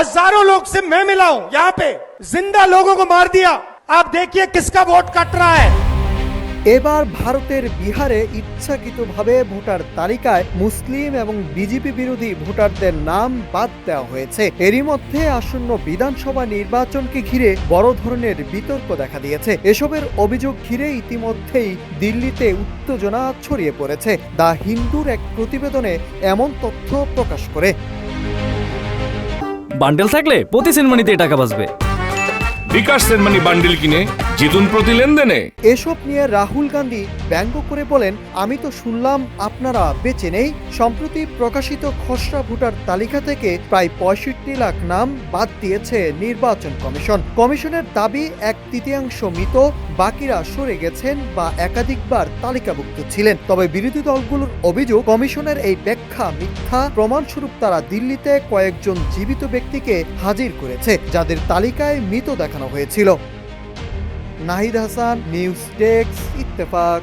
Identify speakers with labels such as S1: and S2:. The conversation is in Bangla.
S1: हजारों लोग से मैं मिला हूं, यहाँ पे जिंदा लोगों को मार दिया। आप देखिए किसका वोट कट रहा है।
S2: এবার ভারতের বিহারে ইচ্ছাকৃতভাবে ভোটার তালিকায় মুসলিম এবং বিজেপি বিরোধী ভোটারদের নাম বাদ দেওয়া হয়েছে। এরই মধ্যে আসন্ন বিধানসভা নির্বাচনকে ঘিরে বড় ধরনের বিতর্ক দেখা দিয়েছে। এসবের অভিযোগ ঘিরে ইতিমধ্যেই দিল্লিতে উত্তেজনা ছড়িয়ে পড়েছে। দ্য হিন্দুর এক প্রতিবেদনে এমন তথ্য প্রকাশ করে।
S3: বান্ডেল থাকলে প্রতি সেনমানিতে টাকা বাঁচবে।
S4: বিকাশ সেনমানি বান্ডেল কিনে জিতুন প্রতি লেনদেনে।
S2: এসব নিয়ে রাহুল গান্ধী ব্যঙ্গ করে বলেন, আমি তো শুনলাম আপনারা বেঁচে নেই। সম্প্রতি প্রকাশিত খসড়া ভোটার তালিকা থেকে প্রায় 65 লাখ নাম বাদ দিয়েছে নির্বাচন কমিশন। কমিশনের দাবি 1/3 মৃত, বাকিরা সরে গেছেন বা একাধিকবার তালিকাভুক্ত ছিলেন। তবে বিরোধী দলগুলোর অভিযোগ, কমিশনের এই ব্যাখ্যা মিথ্যা। প্রমাণস্বরূপ তারা দিল্লিতে কয়েকজন জীবিত ব্যক্তিকে হাজির করেছে যাদের তালিকায় মৃত দেখানো হয়েছিল। Nahid Hasan, news desk, Ittefaq.